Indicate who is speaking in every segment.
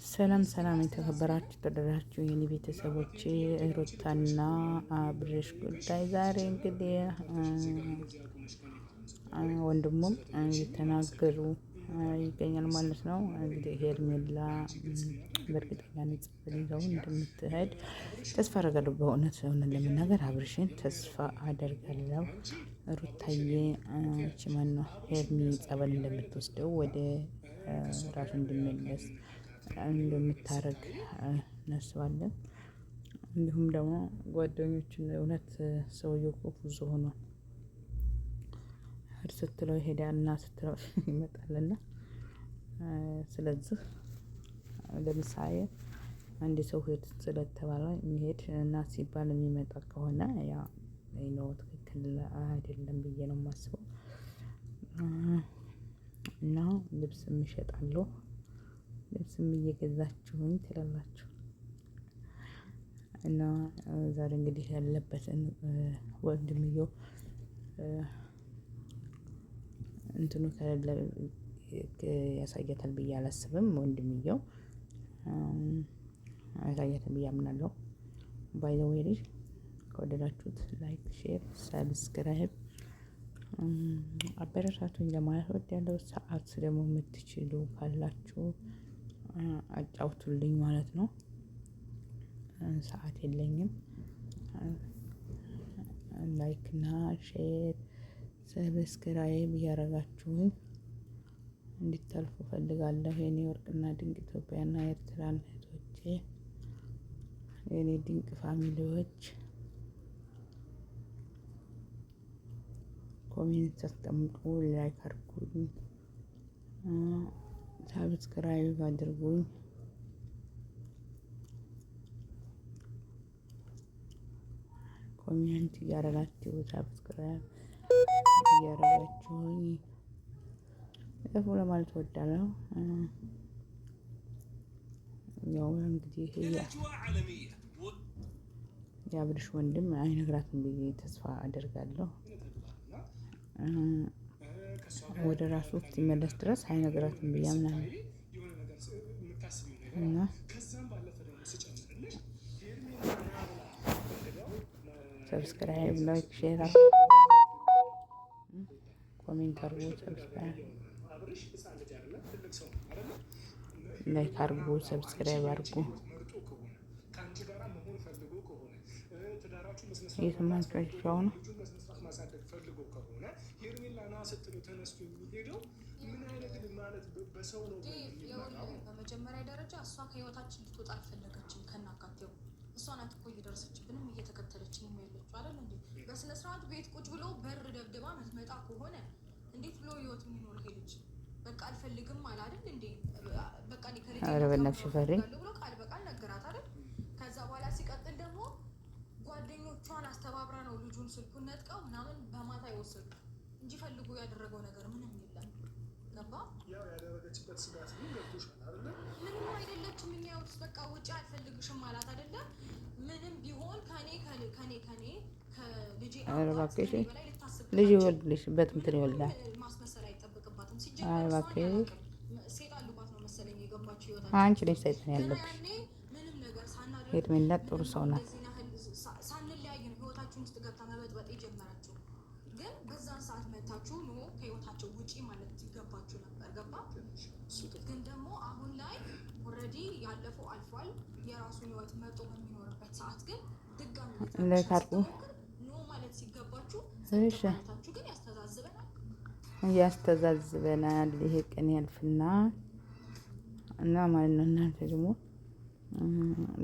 Speaker 1: ሰላም ሰላም የተከበራችሁ ተደራችሁ የኔ ቤተሰቦች ሩታና አብርሽ ጉዳይ ዛሬ እንግዲህ ወንድሙም እየተናገሩ ይገኛል ማለት ነው። እንግዲህ ሄርሜላ በእርግጠኛነት ጽፈት ይዘው እንደምትሄድ ተስፋ አደርጋለሁ። በእውነት ለመናገር አብርሽን ተስፋ አደርጋለሁ። ሩታዬ እቺ ማነው ሄርሚ ጸበል እንደምትወስደው ወደ ራሱ እንዲመለስ እንደምታረግ እናስባለን። እንዲሁም ደግሞ ጓደኞችን እውነት ሰውየው እኮ ብዙ ሆኗል። ስትለው ይሄዳል እና ስትለው ይመጣልና ስለዚህ ለምሳሌ አንድ ሰው ሄድ ስለተባለ የሚሄድ እና ሲባል የሚመጣ ከሆነ ያ ነው ትክክል አይደለም ብዬ ነው የማስበው። እና ልብስም እሸጣለሁ ልብስም እየገዛችሁኝ ትላላችሁ። እና ዛሬ እንግዲህ ያለበትን ወንድምየው እንትኑ ከሌለ ያሳያታል ብዬ አላስብም። ወንድምየው ያሳያታል ብዬ አምናለሁ። ባይ ዘ ዌይ ከወደዳችሁት ላይክ፣ ሼር፣ ሰብስክራይብ አበረታቱኝ ለማለት እወዳለሁ። ሰዓት ደግሞ የምትችሉ ካላችሁ አጫውቱልኝ ማለት ነው። ሰዓት የለኝም። ላይክ እና ሼር ሰብስክራይብ እያደረጋችሁኝ እንድታልፉ እፈልጋለሁ። የኔ ወርቅና ድንቅ ኢትዮጵያና ኤርትራን እህቶቼ፣ የኔ ድንቅ ፋሚሊዎች ኮሜንት አስቀምጡ፣ ላይክ አድርጉኝ፣ ሰብስክራይብ አድርጉኝ። ኮሜንት እያደረጋችሁ ሰብስክራይብ እያደረጋችሁኝ እፉ ለማለት እወዳለሁ። ያው እንግዲህ የአብርሽ ወንድም አይነግራትም ብዬ ተስፋ አደርጋለሁ። ወደ ራሱ እስኪመለስ ድረስ አይነግራትም ብዬ አምናለሁ። እና ሰብስክራይብ፣ ላይክ፣ ሼር፣ ኮሜንት አድርጉ። ሰብስክራይብ ላይክ አድርጉ፣ ሰብስክራይብ አድርጉ። እየሰማችሁ ነው።
Speaker 2: በመጀመሪያ ደረጃ እሷ ከህይወታችን ልትወጣ አልፈለገችም። ከናካቴው እሷ ናት እኮ እየደረሰችብንም እየተከተለችንም ያለችው አይደል እንዴ? በስነ ስርዓት ቤት ቁጭ ብሎ በር ደብድባ ምትመጣ ከሆነ እንዴት ብሎ ህይወት የሚኖር ሄደች? በቃ አልፈልግም አለ አይደል እንዴ? በቃ
Speaker 1: በእናትሽ ፈሪ
Speaker 2: ብሎ ቃል በቃል ነገራት አይደል? ከዛ በኋላ ሲቀጥል ደግሞ ጓደኞቿን አስተባብራ ነው ልጁን ስልኩን ነጥቀው ምናምን በማታ የወሰዱት እንጂ ፈልጎ ያደረገው ነገር ምንም የለም። ገባ? ያው ያደረገችበት ስጋት ግን ገብቶሻል አይደል? ምንም አይደለችም። የሚያውስ በቃ ውጪ አልፈልግሽም ማለት አይደለ? ምንም ቢሆን ከኔ ከልጄ
Speaker 1: አረባከሽ ልጅ ይወልድልሽ በትምትል ይወልዳል።
Speaker 2: ማስመሰል አይጠበቅባትም። ሲጀምር ሴት አሉባት ነው መሰለኝ የገባችው ህይወታችን።
Speaker 1: አንቺ ልጅ ሰይጣን ያለብሽ
Speaker 2: ምንም ነገር ሳናደርግ
Speaker 1: ሄርሜላ ጥሩ ሰው ናት።
Speaker 2: ሳንለያይ ነው ህይወታችን ውስጥ ገብታ መበጥበጥ የጀመረችው። ግን በዛን ሰዓት መታችሁ ኖ ከህይወታቸው ውጪ ማለት ይገባችሁ ነበር። ገባ? ግን ደግሞ አሁን ላይ ኦልሬዲ ያለፈው አልፏል። የራሱን ህይወት መጦ በሚኖርበት ሰዓት ግን ድጋሚ ኖ ማለት ሲገባችሁ ሰጣችሁ። ግን
Speaker 1: ያስተዛዝበናል። ይሄ ቀን ያልፍና እና ማለት ነው። እናንተ ደግሞ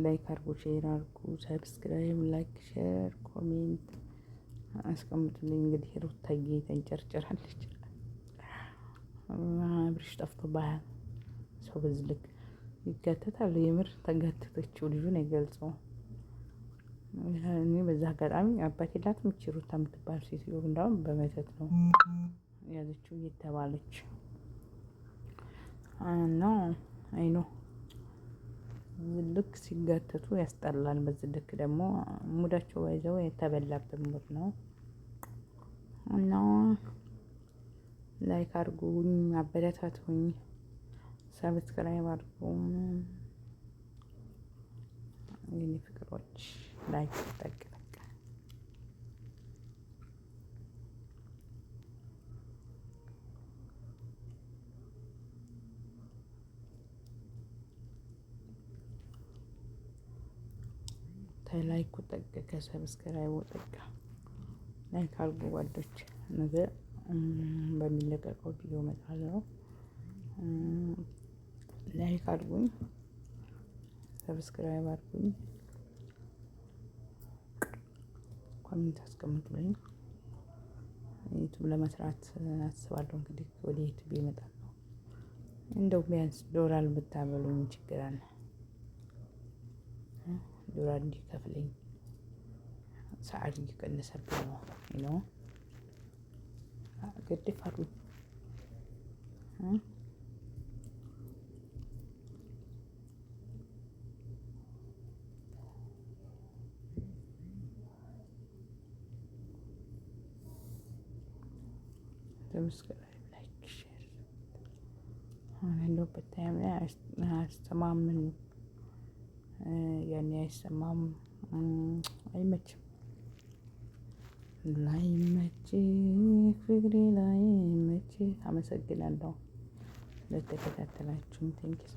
Speaker 1: ላይክ አድርጉ፣ ሼር አድርጉ፣ ሰብስክራይብ፣ ላይክ፣ ሼር፣ ኮሜንት አስቀምጡልኝ። እንግዲህ ሩታዬ ተንጨርጭራለች። አብርሽ ጠፍቶብሃል። ሰው በዚህ ልክ ይጋተታል? የምር ተጋተተችው። ልጁን አይገልጸውም። እኔ በዛ አጋጣሚ አባት የላትም እቺ ሩታ የምትባል ሴትዮ እንዳውም በመተት ነው ያዘችው እየተባለች እና አይኖ ልክ ሲጋተቱ ያስጠላል። በዚህ ልክ ደግሞ ሙዳቸው ባይዘው የተበላበት ሙድ ነው። እና ላይክ አድርጉኝ፣ አበረታቱኝ፣ ሰብስክራይብ አድርጉ። የኔ ፍቅሮች ላይክ ጠቅ ላይኩ ጠቅ ከሰብስክራይቡ ጠቅ ላይክ አድርጉ ጓዶች። ነገ በሚለቀቀው ቪዲዮ እመጣለሁ። ላይክ አድርጉኝ፣ ሰብስክራይብ አድርጉኝ፣ ኮሜንት አስቀምጡልኝ። ዩቲዩብ ለመስራት አስባለሁ። እንግዲህ ወደ ዩቲዩብ እመጣለሁ። እንደው ቢያንስ ዶላር ብታበሉኝ ችግር አለ? ዶላር እንዲከፍለኝ ሰዓት እየቀነሰብኝ ነው። ግድፍ አድርጉኝ። ሰብስክራይብ፣ ላይክ፣ ሼር አሁን ያለሁበት ታይም ላይ አያስተማምንም። ያኔ አይሰማም፣ አይመችም። ላይመችህ ፍቅሬ ላይመችህ። አመሰግናለሁ ስለተከታተላችሁኝ። ቴንኪው